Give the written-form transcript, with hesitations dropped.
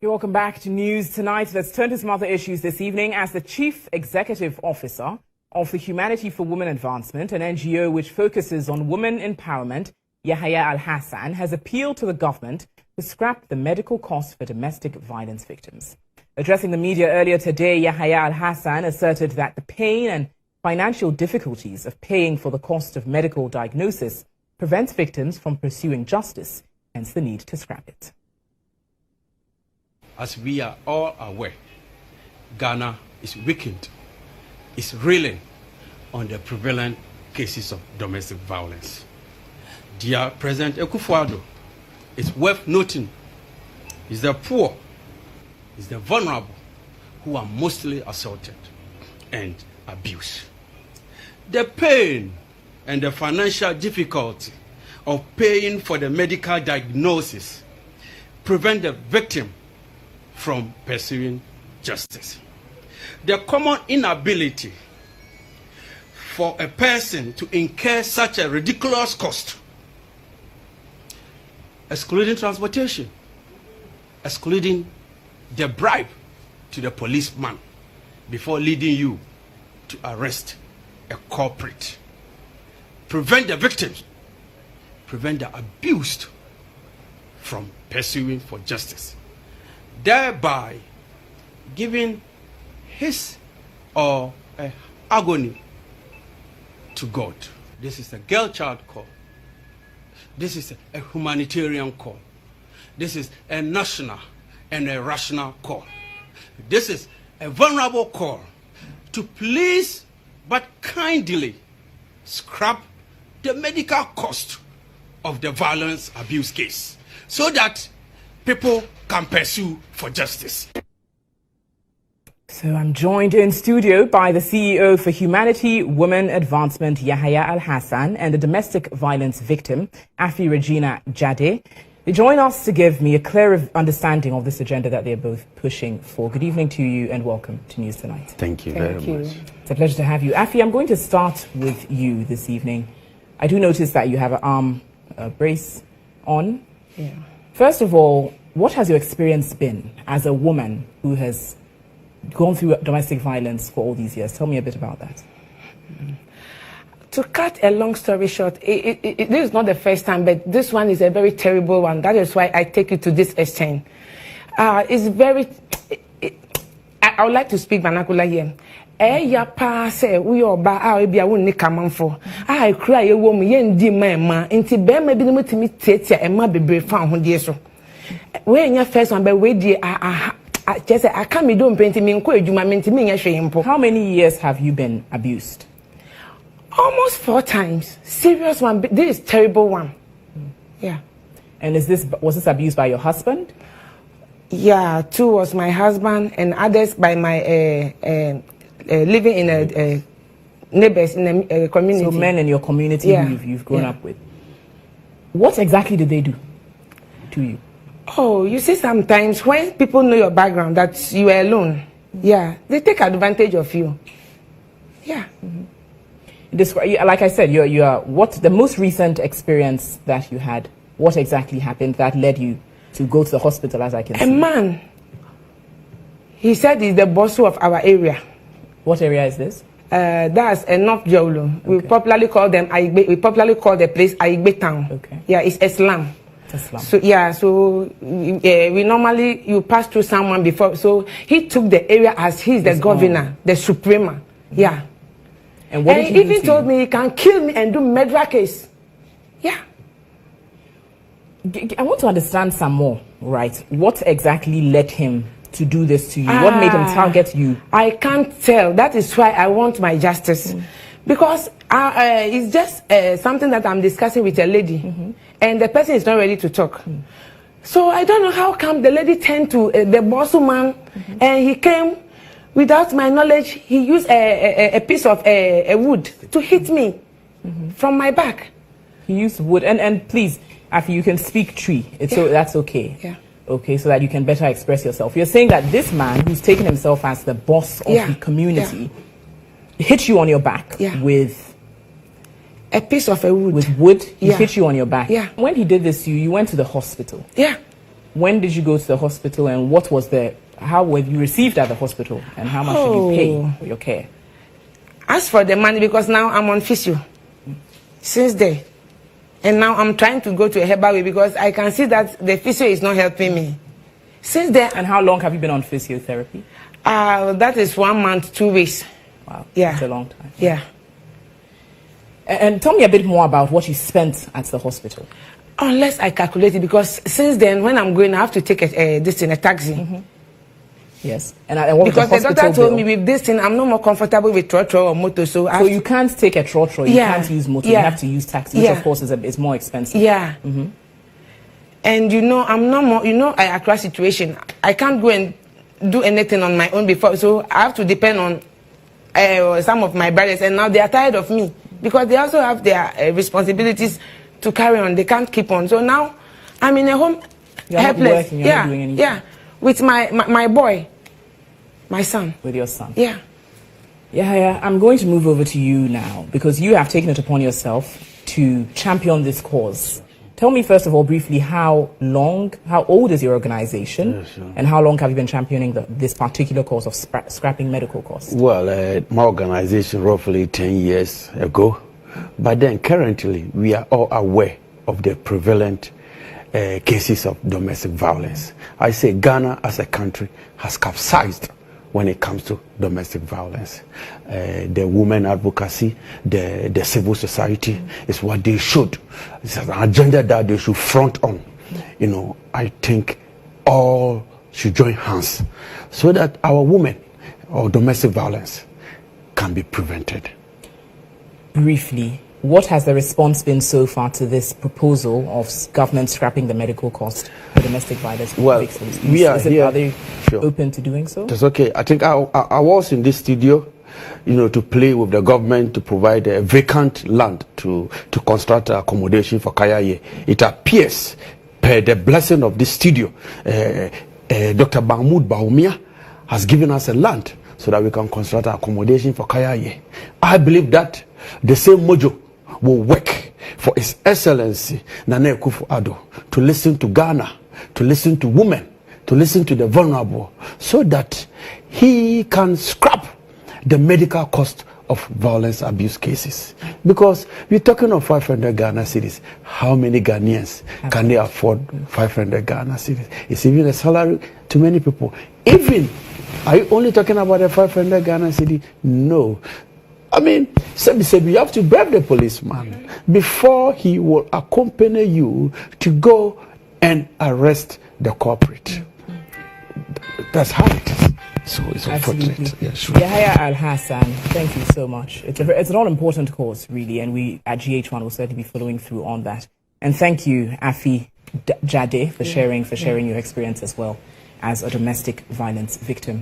You're welcome back to News Tonight. Let's turn to some other issues this evening as the Chief Executive Officer of the Humanity for Women Advancement, an NGO which focuses on women empowerment, Yahya Al-Hassan, has appealed to the government to scrap the medical costs for domestic violence victims. Addressing the media earlier today, Yahya Al-Hassan asserted that the pain and financial difficulties of paying for the cost of medical diagnosis prevents victims from pursuing justice, hence the need to scrap it. As we are all aware, Ghana is weakened, is reeling on the prevalent cases of domestic violence. Dear President Akufo-Addo, it's worth noting, it's the poor, it's the vulnerable who are mostly assaulted and abused. The pain and the financial difficulty of paying for the medical diagnosis prevent the victim from pursuing justice. The common inability for a person to incur such a ridiculous cost, excluding transportation, excluding the bribe to the policeman before leading you to arrest a culprit, prevent the victims, prevent the abused from pursuing for justice, thereby giving his or her agony to God. This is a girl child call. This is a humanitarian call. This is a national and a rational call. This is a vulnerable call to please but kindly scrap the medical cost of the violence abuse case so that people can pursue for justice. So I'm joined in studio by the CEO for Humanity Women Advancement, Yahya Al-Hassan, and the domestic violence victim, Afi Regina Jade. They join us to give me a clear understanding of this agenda that they're both pushing for. Good evening to you and welcome to News Tonight. Thank you very much. It's a pleasure to have you. Afi, I'm going to start with you this evening. I do notice that you have an arm brace on. Yeah. First of all, what has your experience been as a woman who has gone through domestic violence for all these years? Tell me a bit about that. To cut a long story short, this is not the first time, but this one is a very terrible one. That is why I take it to this extent. It's very... I would like to speak vernacular here. Ya pa say we oba a bia won ni kamanfo I cry ye wo mu ye ndi ma nti be ma bi ni mutimi tietia e ma bebre fa ho de so we nya first one but we di just I can't be doing painting me nko edwuma me ntimi nya hwe mpo. How many years have you been abused? Almost 4 times. Serious one. This is terrible one. Yeah. And was this abused by your husband? Yeah, 2 was my husband and others by my living in a neighbors in a community. So men in your community you've grown up with. What exactly did they do to you? Oh, you see, sometimes when people know your background, that you are alone, they take advantage of you. Yeah. Mm-hmm. Like I said, you are what the most recent experience that you had. What exactly happened that led you to go to the hospital, as I can see? A man. He said he's the boss of our area. What area is this? That's North Jolo. Okay. We popularly call them Aigbe. We popularly call the place Aigbe Town. Okay. Yeah, it's Islam. So we normally you pass through someone before. So he took the area as he's the governor, the suprema. Mm-hmm. Yeah. And what did he even told me he can kill me and do murder case. Yeah. I want to understand some more, right? What exactly led him to do this to you? What made him target you? I can't tell. That is why I want my justice. Because it's just something that I'm discussing with a lady, and the person is not ready to talk. So I don't know how come the lady turned to the boss man, and he came without my knowledge. He used a piece of wood to hit me from my back. He used wood, and please, Afi, you can speak tree. So that's okay. Yeah. Okay, so that you can better express yourself. You're saying that this man, who's taken himself as the boss of the community, hit you on your back with a piece of a wood. With wood? He hit you on your back? Yeah. When he did this to you, you went to the hospital? Yeah. When did you go to the hospital, and what was how were you received at the hospital, and how much did you pay for your care? As for the money, because now I'm on physio since there, and now I'm trying to go to a herbal way because I can see that the physio is not helping me. Since there. And how long have you been on physiotherapy? That is 1 month, 2 weeks. Wow, yeah, that's a long time. Yeah. And tell me a bit more about what you spent at the hospital. Unless I calculate it, because since then, when I'm going, I have to take a taxi. Mm-hmm. Yes. And what because was the doctor told me with this thing, I'm no more comfortable with trotro or motor. So you can't take a trotro. You can't use motor. You have to use taxi, which of course is more expensive. Yeah. Mm-hmm. And I'm no more. I Accra situation. I can't go and do anything on my own before. So I have to depend on some of my brothers, and now they are tired of me because they also have their responsibilities to carry on. They can't keep on. So now I'm in a home helpless. You're not doing anything. Yeah, with my boy, my son. With your son. Yeah. Yeah. I'm going to move over to you now because you have taken it upon yourself to champion this cause. Tell me first of all briefly how old is your organization, and how long have you been championing this particular cause of scrapping medical costs? Well, my organization roughly 10 years ago. But then currently, we are all aware of the prevalent cases of domestic violence. I say Ghana as a country has capsized when it comes to domestic violence. The women advocacy, the civil society is what they should. It's an agenda that they should front on. I think all should join hands so that our women or domestic violence can be prevented. Briefly, what has the response been so far to this proposal of government scrapping the medical cost for domestic violence victims? Are they open to doing so? That's okay. I think I was in this studio, to play with the government to provide a vacant land to construct accommodation for Kayaye. It appears, per the blessing of this studio, Dr. Mahmoud Baumia has given us a land so that we can construct accommodation for Kayaye. I believe that the same mojo will work for His Excellency Nana Akufo-Addo to listen to Ghana, to listen to women, to listen to the vulnerable, so that he can scrap the medical cost of violence abuse cases. Because we're talking of 500 Ghana cedis. How many Ghanaians can they afford 500 Ghana cedis? It's even a salary to many people. Even, are you only talking about a 500 Ghana cedi? No. I mean, you have to bribe the policeman before he will accompany you to go and arrest the culprit. That's how it is. So it's unfortunate. Yeah, sure. Yahaya Al-Hassan, thank you so much. It's an all-important cause, really, and we at GH1 will certainly be following through on that. And thank you, Afi Jade, for sharing your experience as well as a domestic violence victim.